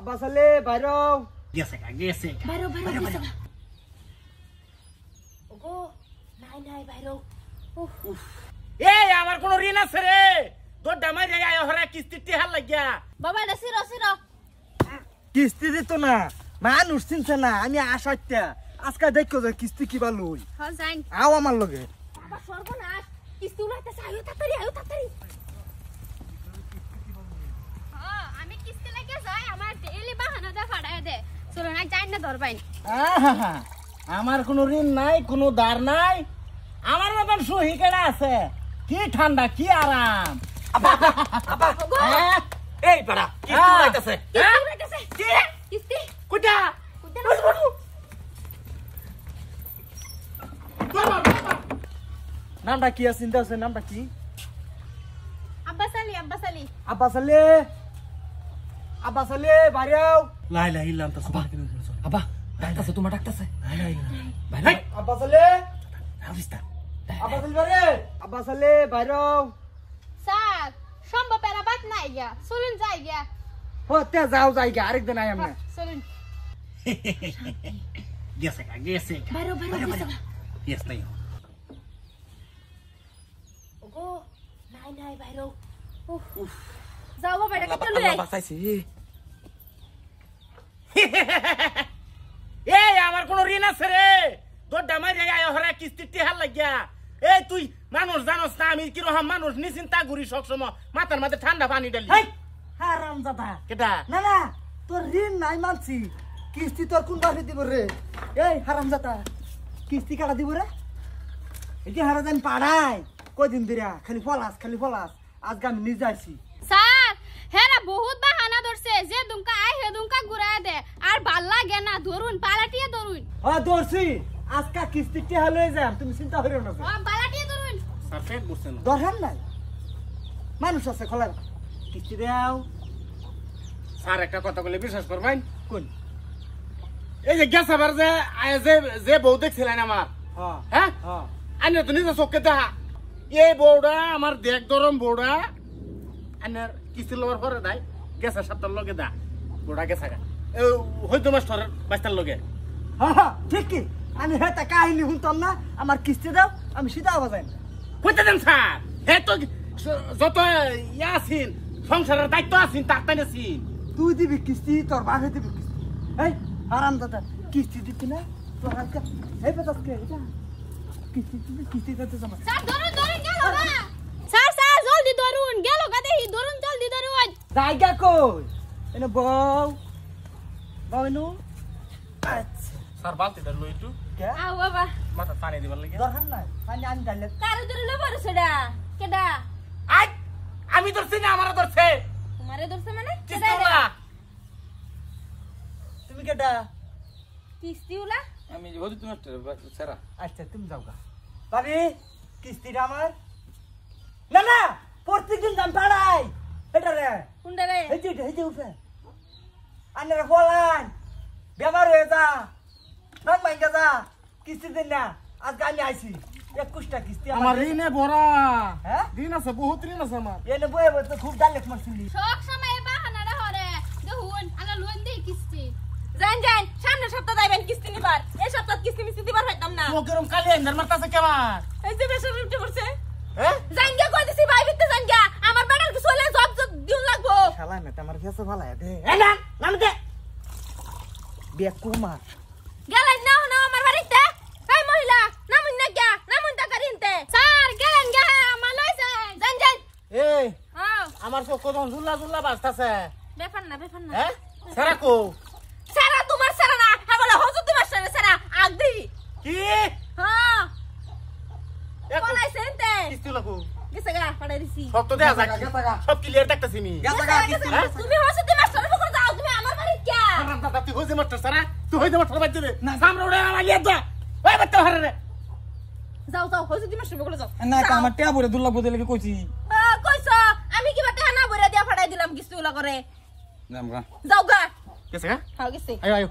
আব্বা সালে বাইরো গেছে বাইরো গেছে ওগো নাই বাইরো এই আমার কোন ঋণ আছে রে দোড্ডা মাইরে আয় হরা কিস্তি টিহার লাগিয়া বাবা এটা সিরো কিস্তি দিত না মানুষ চিনছে না আমি আসাইতা আজকে দেখো যে কিস্তি কিবা লই হ্যাঁ যাই আও আমার লগে বাবা সর্বনাশ কিস্তি উলাইতেছে আয়ো তাড়াতাড়ি হ্যাঁ আমি কিস্তি লাগিয়ে যাই আমার ডেইলি বাহানা দা ফাড়ায় দে চলো না যাই না ধরবাই আহা আমার কোন ঋণ নাই কোন দার নাই আমার মতন সহি কেডা আছে কি ঠান্ডা কি আরাম আব্বা এই পাড়া কিস্তি উলাইতেছে কিস্তি কুটা নামটা কি আছে চিন্তা আছে নামটা কি আব্বা সালি আব্বা সালে বাইরাও লাই লাই ইল্লাম তা সুবহান আব্বা ডাক্তারছে তোমার ডাক্তারছে লাই লাই বাইরে আব্বা সালে আবিস্তা আব্বা সালে বাইরাও স্যার সম্ভব এরা বাত নাই গিয়া চলুন যাই গিয়া হতে যাও জায়গা আরেকদিন আই আমরা চলুন গেছে বাইরো গেছে গেছে নাই ওগো নাই বাইরো যাও বাবা এটা কেটে লই বাঁচাইছি এই আমার কোন ঋণ আছে রে দোড্ডা মাইরে আয় হরা কিস্তি টিহার লাগিয়া এই তুই মানুষ জানোস না আমি কিরকম মানুষ নিশ্চিন্তা ঘুরি সবসময় মাথার মাঝে ঠান্ডা পানি ডালি হারামজাদা কেটা না তোর ঋণ নাই মানছি কিস্তি তোর কোন বাড়ি দিব রে এই হারামজাদা কিস্তি কাটা দিব রে এই যে হারাজান পাড়াই কদিন দিরা খালি ফলাস আজকে আমি নিজে আইছি স্যার হেরা বহুত বাহানা ধরছে যে দুমকা আই হে দুমকা ঘুরায় দে আর ভাল লাগে না ধরুন পালাটিয়ে ধরুন দর্শি আজকে কিস্তি টিহা লয়ে যাম তুমি চিন্তা করিও না পালাটিয়ে ধরুন স্যার ফেক বসছেন দরকার নাই মানুষ আছে খোলা কিস্তি দাও স্যার একটা কথা বলে বিশ্বাস করবেন কোন এই যে গ্যাস আবার যে বউ দেখছিলেন আমার হ্যাঁ আনে তো নিজে চোখে দেখা এই বউটা আমার দেখ গরম বউটা আনের কিস্তি লবার পরে দেয় গ্যাসের সাতটার লগে দা বউটা গেছে হয়তো মাস্টারের বাস্তার লগে ঠিক কি আমি হেতা কাহিনী শুনতাম না আমার কিস্তি দাও আমি সিধা বাজাই কইতে দেন স্যার হে তো যত ইয়া আছেন সংসারের দায়িত্ব আছেন তার তাই আছেন তুই দিবি কিস্তি তোর বাঘে দিবি কিস্তি এই আরাম দাদা কিস্তি দিতি না তোর আজকে এই বেতাসকে এটা কিস্তি দিতে যাবো স্যার ধরুন গেল না স্যার জলদি ধরুন গেল গাদে ধরুন জলদি ধরুন জায়গা কই এনে বউ এনু আচ্ছা স্যার বালতিটা লই একটু কে আও বাবা মাথা পানি দিবার লাগে দরকার নাই পানি আনি ডালে কারে ধরলে বড় সেডা কেডা আই আমি ধরছি না আমারও ধরছে তোমারে ধরছে মানে কিস্তি ওলা তুমি কেডা কিস্তি উলা আমি হদি তুমি সেরা আচ্ছা তুমি যাও গা ভাবি কিস্তিটা আমার না প্রত্যেকদিন দাম পাড়াই এটা রে কোনটা রে এই যে উঠে আন্নারে বলান ব্যবহার হয়ে যা নাম ভাঙ্গা যা কিস্তি দিন না আজকে আমি আইছি 21টা কিস্তি আমার ঋণে ভরা হ্যাঁ ঋণ আছে বহুত ঋণ আছে আমার এনে বয়ে তো খুব ডালেক মারছিলি সব সময় বাহানাটা হরে দেখুন আলা লোন দেই কিস্তি যান সামনে সপ্তাহ যাইবেন কিস্তি নিবার এই সপ্তাহ কিস্তি মিস্তি দিবার হইতাম না ও কেরম কালি আইন্দার মারতাছে কেমন এই যে বেশি উঠে পড়ছে হ্যাঁ জাঙ্গা কই দিছি ভাই বিতে জাঙ্গা আমার বাড়ার কি চলে জব দিন লাগবো শালা না আমার ফেসে ভালাই দে এ না নাম দে বেকুমার গেলেন না আমার বাড়িতে এই মহিলা নামুন না গয়া নামুন তা করিনতে স্যার গেলেন গে আমার লইছে যান এই হ্যাঁ আমার চোখ কোন জুল্লা বাজতাছে বেফান না হ্যাঁ সারা কো সারা তোমার সারা না বলে হজুর তোমার সারা আগদি কি হ্যাঁ এক কোন আইছেনতে কিস্তি লাগো গেছে গা পড়ে দিছি সব তো দেয়া যায় সব ক্লিয়ার দেখতাছি আমি তুমি হজুর তোমার সারা পকড় দাও তুমি আমার বাড়ি কে আরাম দাদা তুই হইছে মাস্টার সারা তুই হইছে মাস্টার বাদ দে সামনে ওরে আমার লিয়ে দা ওই বাচ্চা হারে রে যাও হজুর তোমার সারা পকড় যাও না আমার টিয়া বলে দুর্লভ বদলে কি কইছি কইছো আমি কি বাতে না বইরা দিয়া ফাড়াই দিলাম কিস্তি উলা করে নাম গা যাও গা কেসে গা হ্যাঁ গেছে আয়ো